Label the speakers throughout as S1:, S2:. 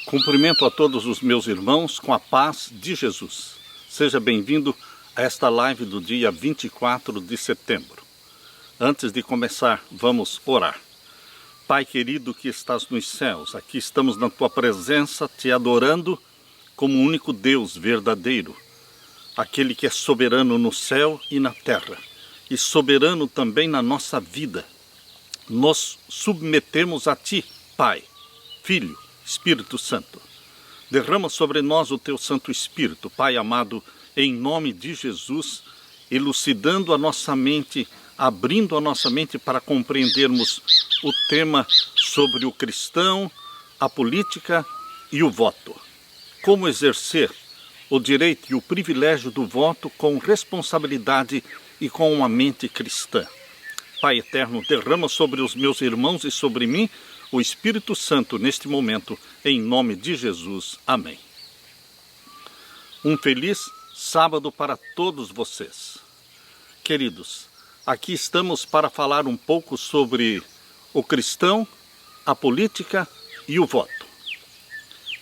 S1: Cumprimento a todos os meus irmãos com a paz de Jesus. Seja bem-vindo a esta live do dia 24 de setembro. Antes de começar, vamos orar. Pai querido que estás nos céus, aqui estamos na Tua presença, te adorando como o único Deus verdadeiro, aquele que é soberano no céu e na terra, e soberano também na nossa vida. Nos submetemos a Ti, Pai, Filho, Espírito Santo. Derrama sobre nós o Teu Santo Espírito, Pai amado, em nome de Jesus, elucidando a nossa mente, abrindo a nossa mente para compreendermos o tema sobre o cristão, a política e o voto. Como exercer o direito e o privilégio do voto com responsabilidade e com uma mente cristã. Pai eterno, derrama sobre os meus irmãos e sobre mim o Espírito Santo neste momento, em nome de Jesus. Amém. Um feliz sábado para todos vocês. Queridos, aqui estamos para falar um pouco sobre o cristão, a política e o voto.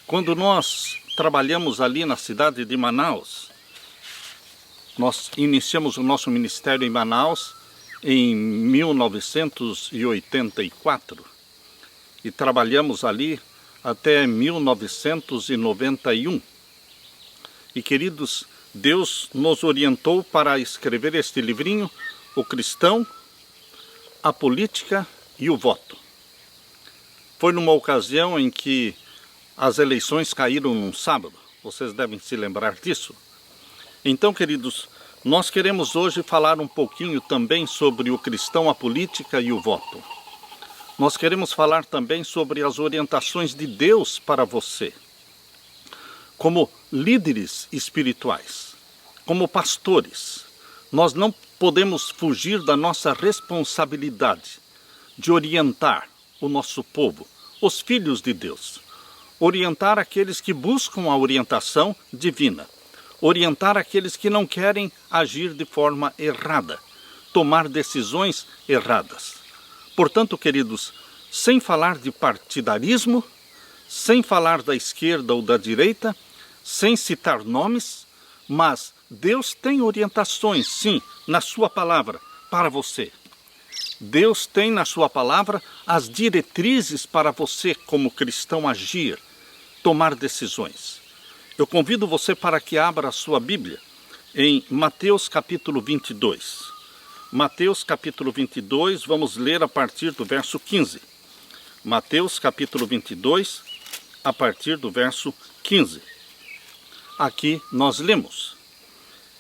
S1: Quando nós trabalhamos ali na cidade de Manaus, nós iniciamos o nosso ministério em Manaus em 1984 e trabalhamos ali até 1991. E queridos, Deus nos orientou para escrever este livrinho, O Cristão, a Política e o Voto. Foi numa ocasião em que as eleições caíram num sábado, vocês devem se lembrar disso. Então, queridos, nós queremos hoje falar um pouquinho também sobre o cristão, a política e o voto. Nós queremos falar também sobre as orientações de Deus para você, como líderes espirituais, como pastores. Nós não podemos fugir da nossa responsabilidade de orientar o nosso povo, os filhos de Deus. Orientar aqueles que buscam a orientação divina. Orientar aqueles que não querem agir de forma errada, tomar decisões erradas. Portanto, queridos, sem falar de partidarismo, sem falar da esquerda ou da direita, sem citar nomes, mas Deus tem orientações, sim, na sua palavra para você. Deus tem na sua palavra as diretrizes para você como cristão agir, tomar decisões. Eu convido você para que abra a sua Bíblia em Mateus capítulo 22. Mateus capítulo 22, vamos ler a partir do verso 15. Mateus capítulo 22, a partir do verso 15. Aqui nós lemos: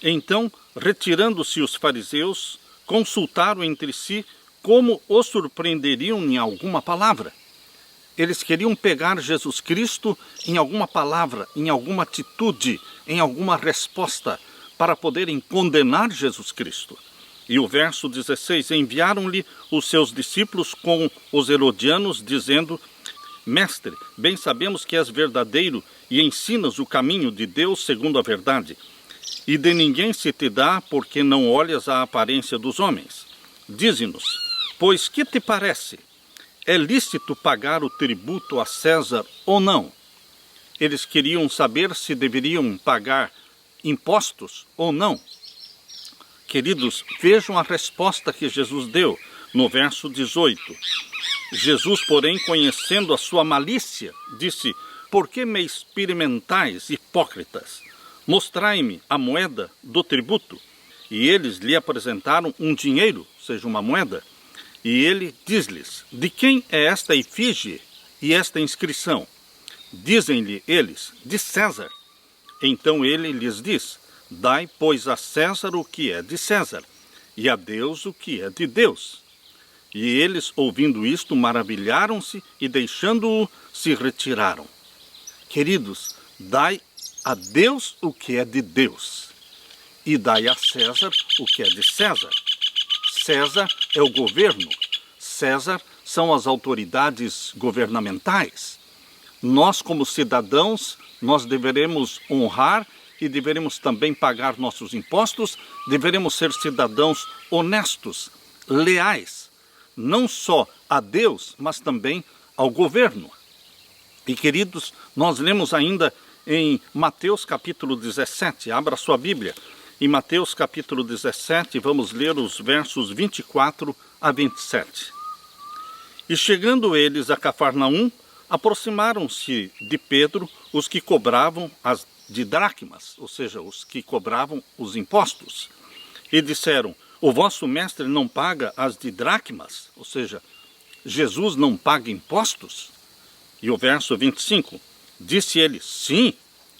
S1: Então, retirando-se os fariseus, consultaram entre si como o surpreenderiam em alguma palavra. Eles queriam pegar Jesus Cristo em alguma palavra, em alguma atitude, em alguma resposta, para poderem condenar Jesus Cristo. E o verso 16, enviaram-lhe os seus discípulos com os herodianos, dizendo: Mestre, bem sabemos que és verdadeiro e ensinas o caminho de Deus segundo a verdade, e de ninguém se te dá porque não olhas a aparência dos homens. Dize-nos, pois que te parece? É lícito pagar o tributo a César ou não? Eles queriam saber se deveriam pagar impostos ou não. Queridos, vejam a resposta que Jesus deu no verso 18. Jesus, porém, conhecendo a sua malícia, disse: Por que me experimentais, hipócritas? Mostrai-me a moeda do tributo. E eles lhe apresentaram um dinheiro, ou seja, uma moeda. E ele diz-lhes: De quem é esta efígie e esta inscrição? Dizem-lhe eles: De César. Então ele lhes diz: Dai, pois, a César o que é de César, e a Deus o que é de Deus. E eles, ouvindo isto, maravilharam-se e, deixando-o, se retiraram. Queridos, dai a Deus o que é de Deus, e dai a César o que é de César. César é o governo, César são as autoridades governamentais. Nós, como cidadãos, nós deveremos honrar e deveremos também pagar nossos impostos, deveremos ser cidadãos honestos, leais, não só a Deus, mas também ao governo. E queridos, nós lemos ainda em Mateus capítulo 17, abra sua Bíblia. Em Mateus capítulo 17, vamos ler os versos 24 a 27. E chegando eles a Cafarnaum, aproximaram-se de Pedro os que cobravam as de dracmas, ou seja, os que cobravam os impostos. E disseram, o vosso mestre não paga as de dracmas, ou seja, Jesus não paga impostos? E o verso 25, disse ele, sim,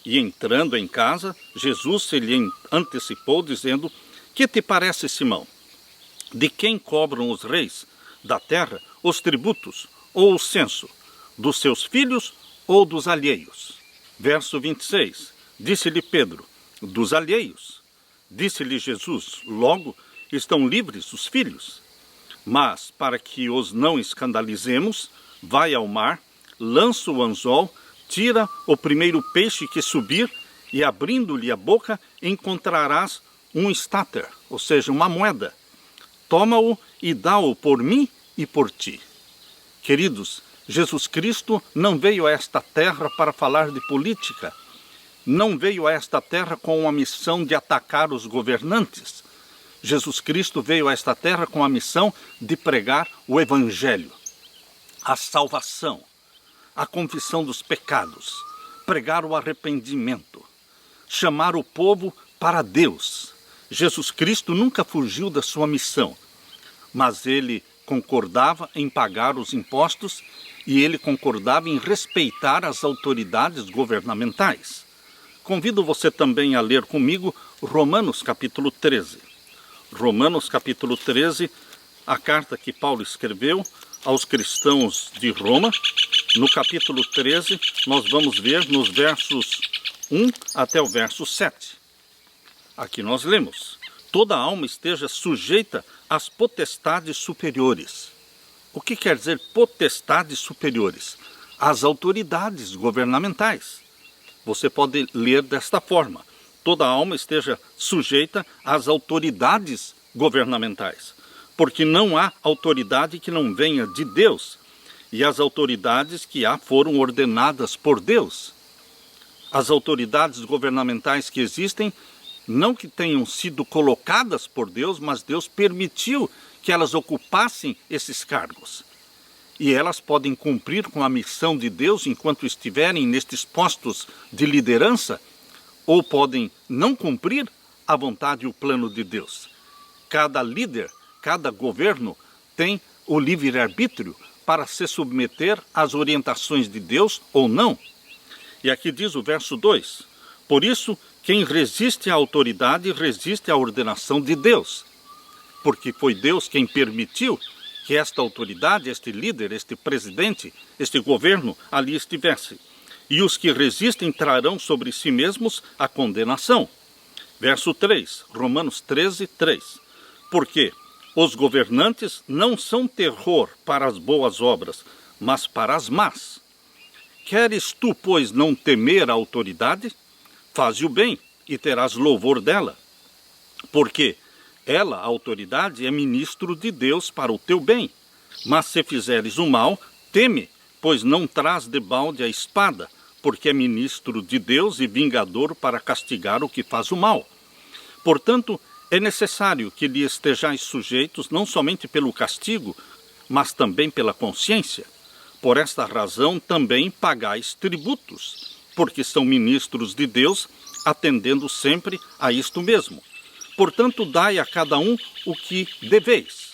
S1: e entrando em casa, Jesus se lhe antecipou, dizendo, que te parece, Simão? De quem cobram os reis da terra os tributos ou o censo? Dos seus filhos ou dos alheios? Verso 26, disse-lhe Pedro, dos alheios. Disse-lhe Jesus, logo estão livres os filhos. Mas, para que os não escandalizemos, vai ao mar, lança o anzol, tira o primeiro peixe que subir, e abrindo-lhe a boca, encontrarás um estáter, ou seja, uma moeda. Toma-o e dá-o por mim e por ti. Queridos, Jesus Cristo não veio a esta terra para falar de política. Não veio a esta terra com a missão de atacar os governantes. Jesus Cristo veio a esta terra com a missão de pregar o Evangelho, a salvação, a confissão dos pecados, pregar o arrependimento, chamar o povo para Deus. Jesus Cristo nunca fugiu da sua missão, mas ele concordava em pagar os impostos e ele concordava em respeitar as autoridades governamentais. Convido você também a ler comigo Romanos capítulo 13. Romanos capítulo 13, a carta que Paulo escreveu aos cristãos de Roma. No capítulo 13, nós vamos ver nos versos 1 até o verso 7. Aqui nós lemos, toda alma esteja sujeita às potestades superiores. O que quer dizer potestades superiores? Às autoridades governamentais. Você pode ler desta forma, toda alma esteja sujeita às autoridades governamentais, porque não há autoridade que não venha de Deus, e as autoridades que há foram ordenadas por Deus. As autoridades governamentais que existem, não que tenham sido colocadas por Deus, mas Deus permitiu que elas ocupassem esses cargos. E elas podem cumprir com a missão de Deus enquanto estiverem nestes postos de liderança, ou podem não cumprir a vontade e o plano de Deus. Cada líder, cada governo tem o livre-arbítrio para se submeter às orientações de Deus ou não. E aqui diz o verso 2, por isso, quem resiste à autoridade resiste à ordenação de Deus, porque foi Deus quem permitiu que esta autoridade, este líder, este presidente, este governo ali estivesse. E os que resistem trarão sobre si mesmos a condenação. Verso 3, Romanos 13, 3. Porque os governantes não são terror para as boas obras, mas para as más. Queres tu, pois, não temer a autoridade? Faze o bem e terás louvor dela. Porque ela, a autoridade, é ministro de Deus para o teu bem. Mas se fizeres o mal, teme, pois não traz debalde a espada, porque é ministro de Deus e vingador para castigar o que faz o mal. Portanto, é necessário que lhe estejais sujeitos não somente pelo castigo, mas também pela consciência. Por esta razão também pagais tributos, porque são ministros de Deus, atendendo sempre a isto mesmo. Portanto, dai a cada um o que deveis.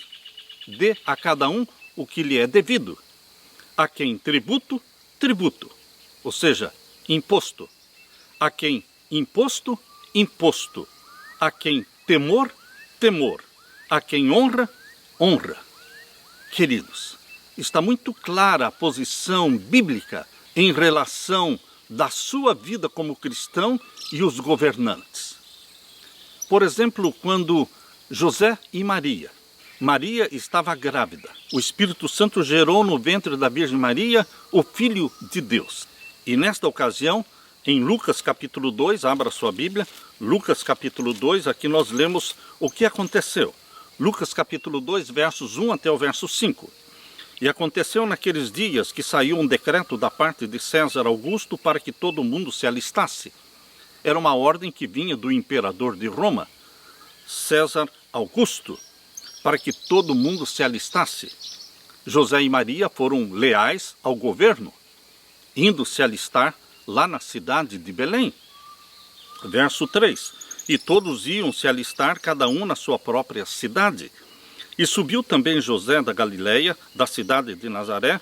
S1: Dê a cada um o que lhe é devido. A quem tributo, tributo. Ou seja, imposto. A quem imposto, imposto. A quem temor, temor. A quem honra, honra. Queridos, está muito clara a posição bíblica em relação da sua vida como cristão e os governantes. Por exemplo, quando José e Maria estava grávida, o Espírito Santo gerou no ventre da Virgem Maria o Filho de Deus. E nesta ocasião, em Lucas capítulo 2, abra sua Bíblia, Lucas capítulo 2, aqui nós lemos o que aconteceu. Lucas capítulo 2, versos 1 até o verso 5. E aconteceu naqueles dias que saiu um decreto da parte de César Augusto para que todo mundo se alistasse. Era uma ordem que vinha do imperador de Roma, César Augusto, para que todo mundo se alistasse. José e Maria foram leais ao governo, indo se alistar lá na cidade de Belém. Verso 3. E todos iam se alistar, cada um na sua própria cidade. E subiu também José da Galileia, da cidade de Nazaré,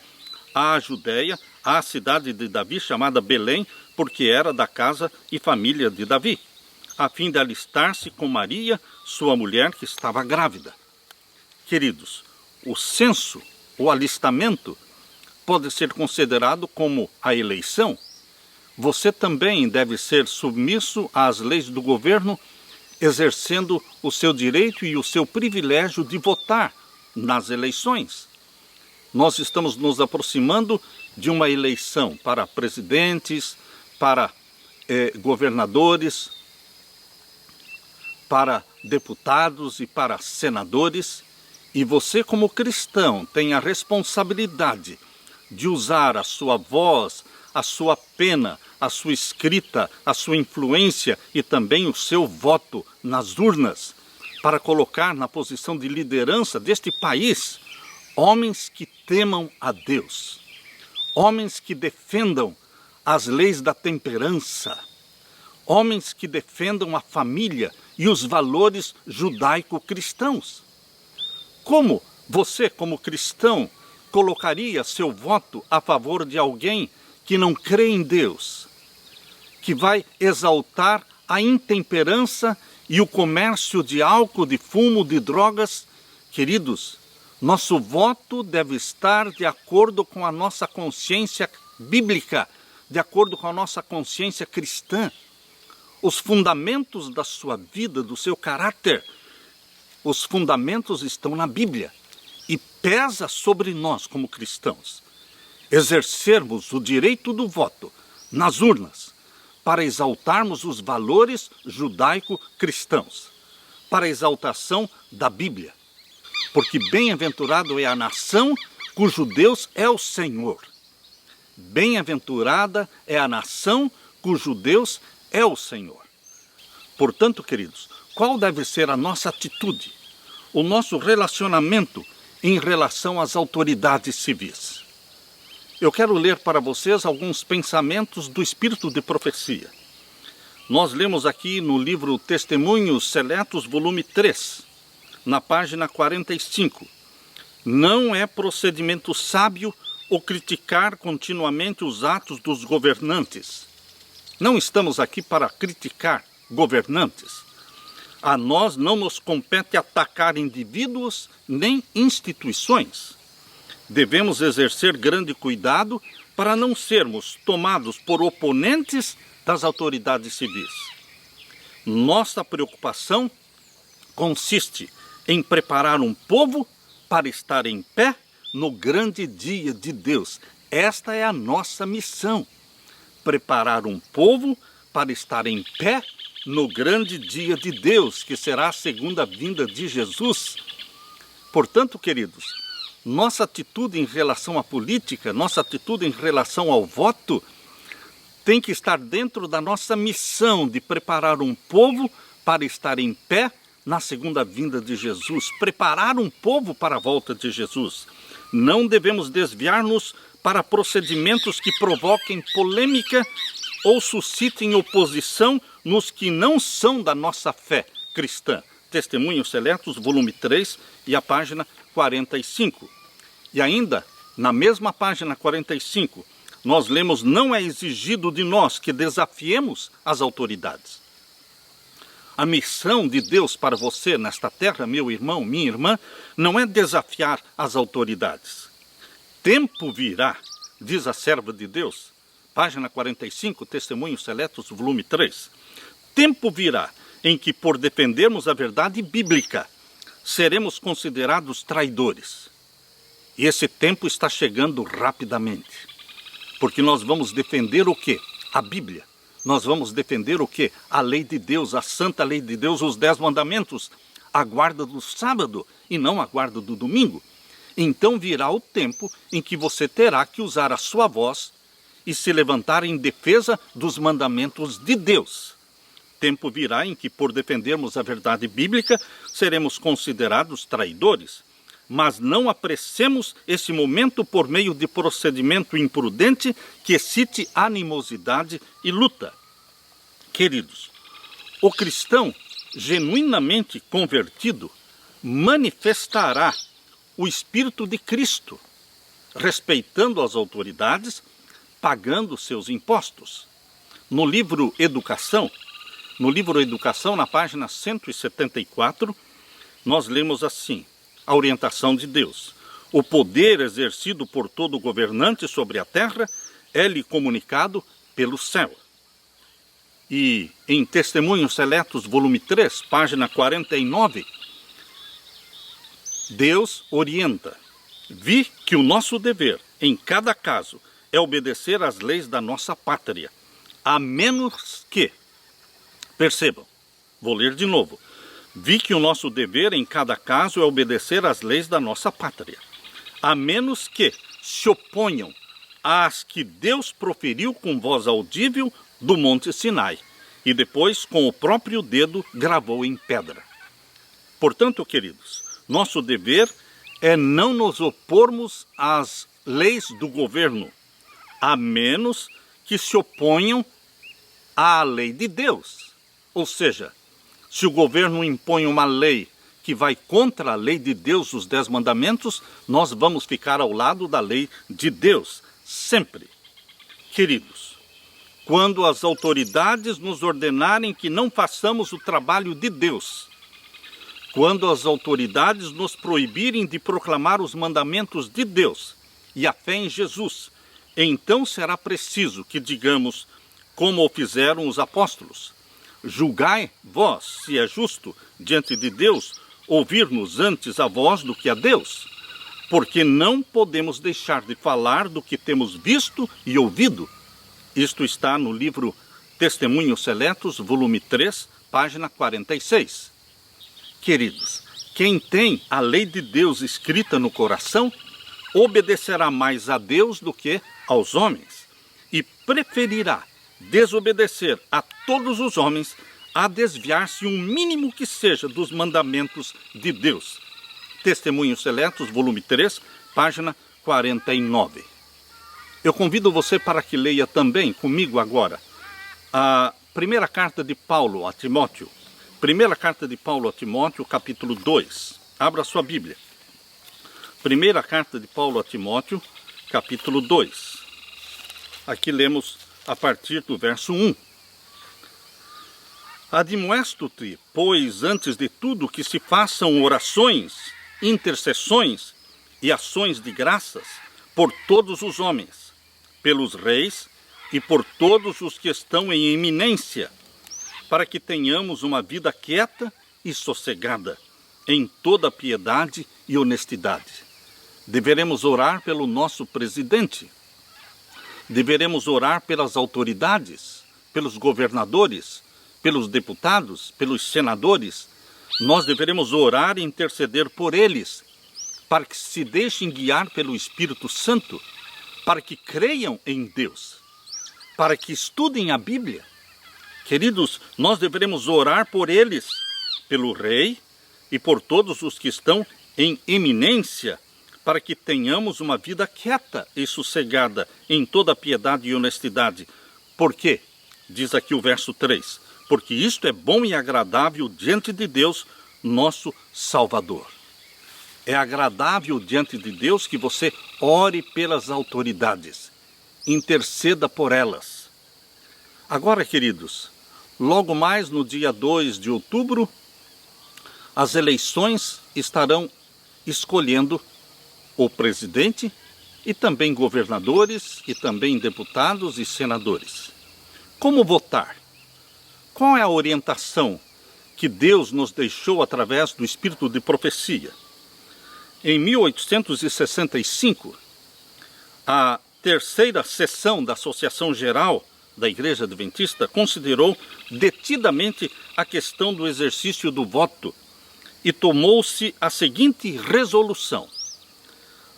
S1: à Judéia, à cidade de Davi, chamada Belém, porque era da casa e família de Davi, a fim de alistar-se com Maria, sua mulher, que estava grávida. Queridos, o censo, o alistamento, pode ser considerado como a eleição. Você também deve ser submisso às leis do governo, exercendo o seu direito e o seu privilégio de votar nas eleições. Nós estamos nos aproximando de uma eleição para presidentes, para governadores, para deputados e para senadores. E você, como cristão, tem a responsabilidade de usar a sua voz, a sua pena, a sua escrita, a sua influência e também o seu voto nas urnas para colocar na posição de liderança deste país homens que temam a Deus, homens que defendam as leis da temperança, homens que defendam a família e os valores judaico-cristãos. Como você, como cristão, colocaria seu voto a favor de alguém que não crê em Deus, que vai exaltar a intemperança e o comércio de álcool, de fumo, de drogas? Queridos, nosso voto deve estar de acordo com a nossa consciência bíblica, de acordo com a nossa consciência cristã. Os fundamentos da sua vida, do seu caráter, os fundamentos estão na Bíblia. E pesa sobre nós, como cristãos, exercermos o direito do voto nas urnas para exaltarmos os valores judaico-cristãos, para a exaltação da Bíblia. Porque bem-aventurado é a nação cujo Deus é o Senhor. Bem-aventurada é a nação cujo Deus é o Senhor. Portanto, queridos, qual deve ser a nossa atitude, o nosso relacionamento em relação às autoridades civis? Eu quero ler para vocês alguns pensamentos do Espírito de Profecia. Nós lemos aqui no livro Testemunhos Seletos, volume 3, na página 45. Não é procedimento sábio o criticar continuamente os atos dos governantes. Não estamos aqui para criticar governantes. A nós não nos compete atacar indivíduos nem instituições. Devemos exercer grande cuidado para não sermos tomados por oponentes das autoridades civis. Nossa preocupação consiste em preparar um povo para estar em pé no grande dia de Deus. Esta é a nossa missão. Preparar um povo para estar em pé no grande dia de Deus, que será a segunda vinda de Jesus. Portanto, queridos, nossa atitude em relação à política, nossa atitude em relação ao voto, tem que estar dentro da nossa missão de preparar um povo para estar em pé na segunda vinda de Jesus. Preparar um povo para a volta de Jesus. Não devemos desviar-nos para procedimentos que provoquem polêmica ou suscitem oposição nos que não são da nossa fé cristã. Testemunhos Seletos, volume 3 e a página 45. E ainda, na mesma página 45, nós lemos: não é exigido de nós que desafiemos as autoridades. A missão de Deus para você nesta terra, meu irmão, minha irmã, não é desafiar as autoridades. Tempo virá, diz a serva de Deus, página 45, Testemunhos Seletos, volume 3. Tempo virá em que, por defendermos a verdade bíblica, seremos considerados traidores. E esse tempo está chegando rapidamente. Porque nós vamos defender o quê? A Bíblia. Nós vamos defender o quê? A lei de Deus, a santa lei de Deus, os 10 mandamentos, a guarda do sábado e não a guarda do domingo. então virá o tempo em que você terá que usar a sua voz e se levantar em defesa dos mandamentos de Deus. Tempo virá em que, por defendermos a verdade bíblica, seremos considerados traidores. Mas não apressemos esse momento por meio de procedimento imprudente que excite animosidade e luta. Queridos, o cristão genuinamente convertido manifestará o Espírito de Cristo, respeitando as autoridades, pagando seus impostos. No livro Educação, na página 174, nós lemos assim, a orientação de Deus. O poder exercido por todo governante sobre a terra é-lhe comunicado pelo céu. E em Testemunhos Seletos, volume 3, página 49, Deus orienta. Vi que o nosso dever, em cada caso, é obedecer às leis da nossa pátria, a menos que, percebam, vou ler de novo, vi que o nosso dever, em cada caso, é obedecer às leis da nossa pátria, a menos que se oponham às que Deus proferiu com voz audível do Monte Sinai, e depois, com o próprio dedo, gravou em pedra. Portanto, queridos, nosso dever é não nos opormos às leis do governo, a menos que se oponham à lei de Deus. Ou seja, se o governo impõe uma lei que vai contra a lei de Deus, os 10 mandamentos, nós vamos ficar ao lado da lei de Deus, sempre. Queridos, quando as autoridades nos ordenarem que não façamos o trabalho de Deus, quando as autoridades nos proibirem de proclamar os mandamentos de Deus e a fé em Jesus, então será preciso que digamos, como o fizeram os apóstolos, julgai vós se é justo diante de Deus ouvir-nos antes a vós do que a Deus, porque não podemos deixar de falar do que temos visto e ouvido. Isto está no livro Testemunhos Seletos, volume 3, página 46. Queridos, quem tem a lei de Deus escrita no coração, obedecerá mais a Deus do que aos homens, e preferirá desobedecer a todos os homens a desviar-se um mínimo que seja dos mandamentos de Deus. Testemunhos Seletos, volume 3, página 49. Eu convido você para que leia também comigo agora a primeira carta de Paulo a Timóteo. Primeira carta de Paulo a Timóteo, capítulo 2. Abra sua Bíblia. Primeira carta de Paulo a Timóteo, capítulo 2. Aqui lemos a partir do verso 1. Admoesto-te, pois, antes de tudo, que se façam orações, intercessões e ações de graças por todos os homens, pelos reis e por todos os que estão em eminência, para que tenhamos uma vida quieta e sossegada, em toda piedade e honestidade. Deveremos orar pelo nosso presidente. Deveremos orar pelas autoridades, pelos governadores, pelos deputados, pelos senadores. Nós deveremos orar e interceder por eles, para que se deixem guiar pelo Espírito Santo, para que creiam em Deus, para que estudem a Bíblia. Queridos, nós deveremos orar por eles, pelo rei e por todos os que estão em eminência, para que tenhamos uma vida quieta e sossegada em toda piedade e honestidade. Por quê? Diz aqui o verso 3. Porque isto é bom e agradável diante de Deus, nosso Salvador. É agradável diante de Deus que você ore pelas autoridades, interceda por elas. Agora, queridos, logo mais no dia 2 de outubro, as eleições estarão escolhendo o presidente e também governadores e também deputados e senadores. Como votar? Qual é a orientação que Deus nos deixou através do Espírito de profecia? Em 1865, a terceira sessão da Associação Geral da Igreja Adventista considerou detidamente a questão do exercício do voto e tomou-se a seguinte resolução: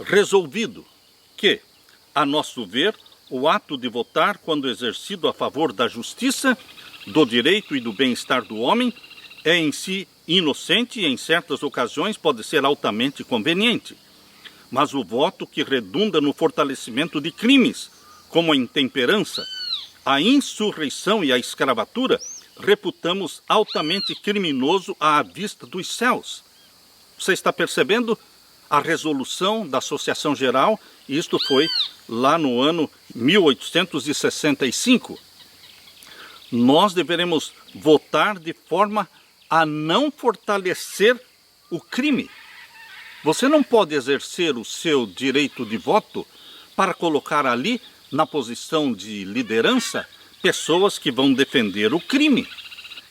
S1: resolvido que, a nosso ver, o ato de votar, quando exercido a favor da justiça, do direito e do bem-estar do homem, é em si inocente e em certas ocasiões pode ser altamente conveniente. Mas o voto que redunda no fortalecimento de crimes, como a intemperança, a insurreição e a escravatura, reputamos altamente criminoso à vista dos céus. Você está percebendo a resolução da Associação Geral? Isto foi lá no ano 1865. Nós deveremos votar de forma a não fortalecer o crime. Você não pode exercer o seu direito de voto para colocar ali, na posição de liderança, pessoas que vão defender o crime,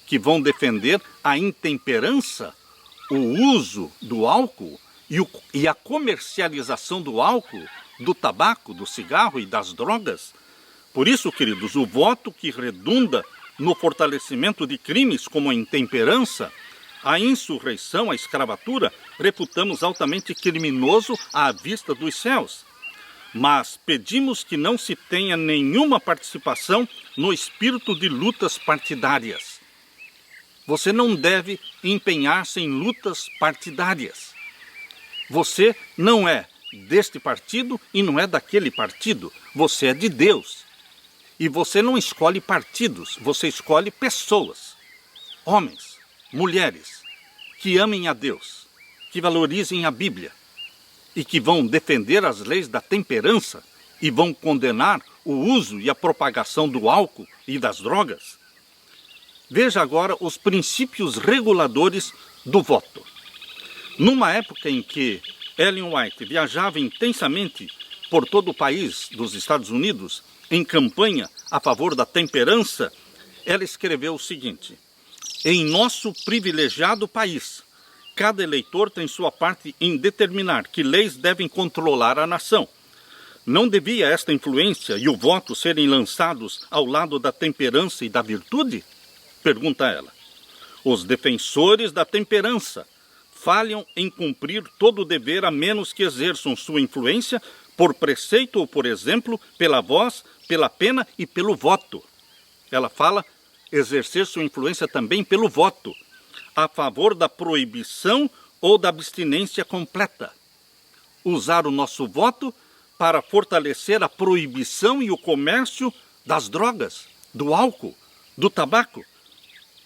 S1: que vão defender a intemperança, o uso do álcool e a comercialização do álcool, do tabaco, do cigarro e das drogas. Por isso, queridos, o voto que redunda no fortalecimento de crimes como a intemperança, a insurreição, a escravatura, reputamos altamente criminoso à vista dos céus. Mas pedimos que não se tenha nenhuma participação no espírito de lutas partidárias. Você não deve empenhar-se em lutas partidárias. Você não é deste partido e não é daquele partido. Você é de Deus. E você não escolhe partidos, você escolhe pessoas. Homens, mulheres, que amem a Deus, que valorizem a Bíblia e que vão defender as leis da temperança e vão condenar o uso e a propagação do álcool e das drogas. Veja agora os princípios reguladores do voto. Numa época em que Ellen White viajava intensamente por todo o país dos Estados Unidos, em campanha a favor da temperança, ela escreveu o seguinte: em nosso privilegiado país, cada eleitor tem sua parte em determinar que leis devem controlar a nação. Não devia esta influência e o voto serem lançados ao lado da temperança e da virtude? Pergunta ela. Os defensores da temperança falham em cumprir todo o dever a menos que exerçam sua influência por preceito ou por exemplo, pela voz, pela pena e pelo voto. Ela fala exercer sua influência também pelo voto, a favor da proibição ou da abstinência completa. Usar o nosso voto para fortalecer a proibição e o comércio das drogas, do álcool, do tabaco.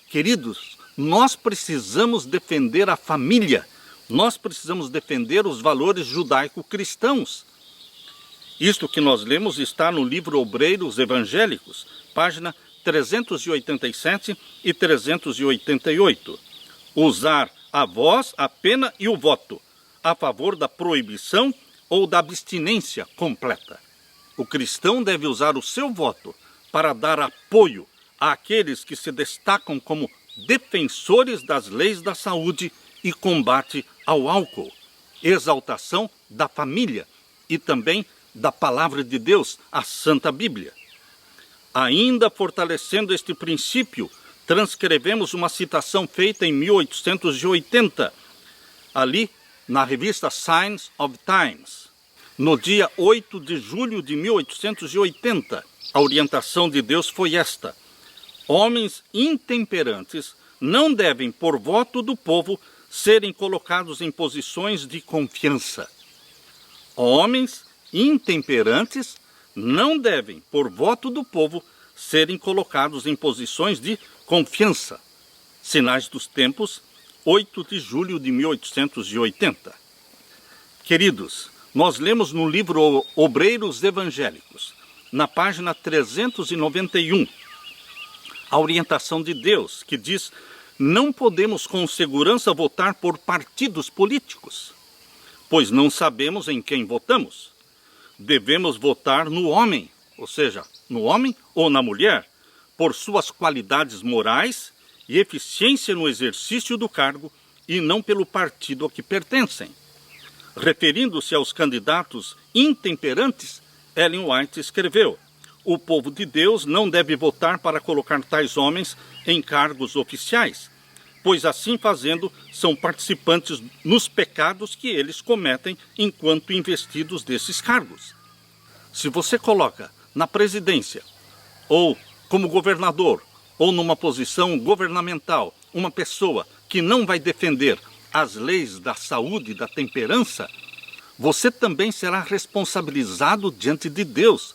S1: Queridos, nós precisamos defender a família, nós precisamos defender os valores judaico-cristãos. Isto que nós lemos está no livro Obreiros Evangélicos, página 387 e 388. Usar a voz, a pena e o voto a favor da proibição ou da abstinência completa. O cristão deve usar o seu voto para dar apoio àqueles que se destacam como defensores das leis da saúde e combate ao álcool, exaltação da família e também da palavra de Deus, a Santa Bíblia. Ainda fortalecendo este princípio, transcrevemos uma citação feita em 1880, ali na revista Signs of Times, no dia 8 de julho de 1880. A orientação de Deus foi esta: homens intemperantes não devem, por voto do povo, serem colocados em posições de confiança. Homens intemperantes não devem, por voto do povo, serem colocados em posições de confiança. Sinais dos Tempos, 8 de julho de 1880. Queridos, nós lemos no livro Obreiros Evangélicos, na página 391, a orientação de Deus, que diz: não podemos com segurança votar por partidos políticos, pois não sabemos em quem votamos. Devemos votar no homem, ou seja, no homem ou na mulher, por suas qualidades morais e eficiência no exercício do cargo e não pelo partido a que pertencem. Referindo-se aos candidatos intemperantes, Ellen White escreveu: o povo de Deus não deve votar para colocar tais homens em cargos oficiais. pois assim fazendo são participantes nos pecados que eles cometem enquanto investidos desses cargos. Se você coloca na presidência, ou como governador, ou numa posição governamental, uma pessoa que não vai defender as leis da saúde e da temperança, você também será responsabilizado diante de Deus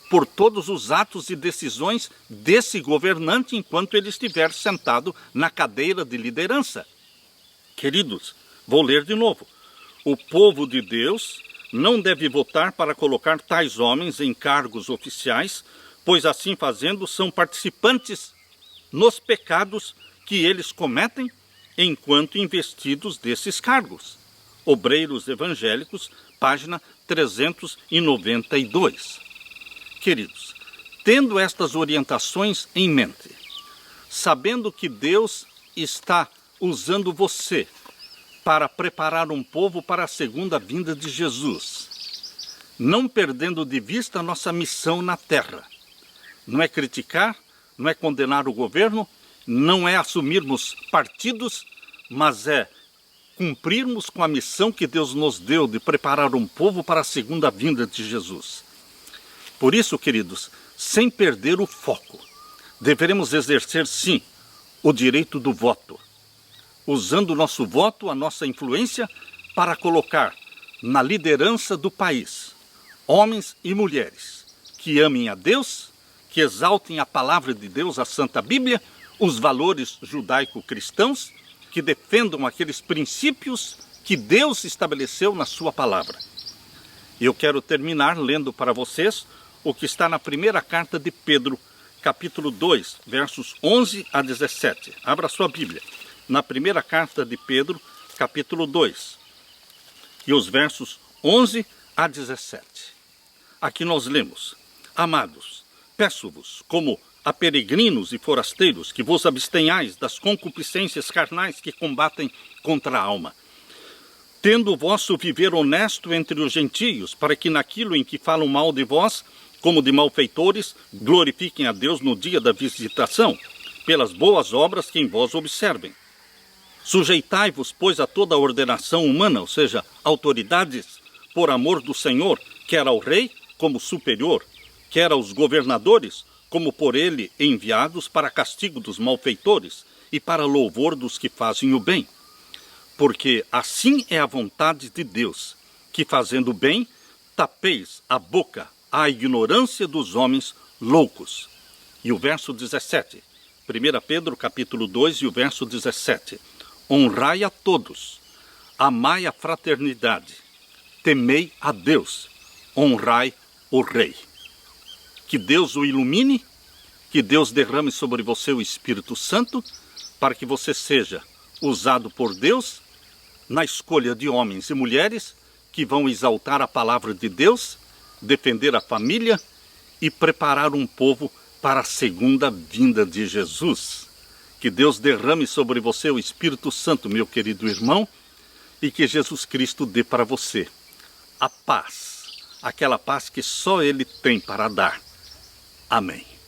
S1: por todos os atos e decisões desse governante enquanto ele estiver sentado na cadeira de liderança. Queridos, vou ler de novo. O povo de Deus não deve votar para colocar tais homens em cargos oficiais, pois assim fazendo são participantes nos pecados que eles cometem enquanto investidos desses cargos. Obreiros Evangélicos, página 392. Queridos, tendo estas orientações em mente, sabendo que Deus está usando você para preparar um povo para a segunda vinda de Jesus, não perdendo de vista a nossa missão na terra. Não é criticar, não é condenar o governo, não é assumirmos partidos, mas é cumprirmos com a missão que Deus nos deu de preparar um povo para a segunda vinda de Jesus. Por isso, queridos, sem perder o foco, deveremos exercer sim o direito do voto, usando o nosso voto, a nossa influência, para colocar na liderança do país homens e mulheres que amem a Deus, que exaltem a palavra de Deus, a Santa Bíblia, os valores judaico-cristãos, que defendam aqueles princípios que Deus estabeleceu na sua palavra. Eu quero terminar lendo para vocês o que está na primeira carta de Pedro, capítulo 2, versos 11 a 17. Abra sua Bíblia. Na primeira carta de Pedro, capítulo 2, e os versos 11 a 17. Aqui nós lemos: Amados, peço-vos, como a peregrinos e forasteiros, que vos abstenhais das concupiscências carnais que combatem contra a alma, tendo o vosso viver honesto entre os gentios, para que naquilo em que falam mal de vós, como de malfeitores, glorifiquem a Deus no dia da visitação, pelas boas obras que em vós observem. Sujeitai-vos, pois, a toda a ordenação humana, ou seja, autoridades, por amor do Senhor, quer ao rei como superior, quer aos governadores, como por ele enviados para castigo dos malfeitores e para louvor dos que fazem o bem. Porque assim é a vontade de Deus, que fazendo o bem, tapeis a boca à ignorância dos homens loucos. E o verso 17, 1 Pedro capítulo 2 e o verso 17. Honrai a todos, amai a fraternidade, temei a Deus, honrai o Rei. Que Deus o ilumine, que Deus derrame sobre você o Espírito Santo, para que você seja usado por Deus na escolha de homens e mulheres que vão exaltar a palavra de Deus, defender a família e preparar um povo para a segunda vinda de Jesus. Que Deus derrame sobre você o Espírito Santo, meu querido irmão, e que Jesus Cristo dê para você a paz, aquela paz que só Ele tem para dar. Amém.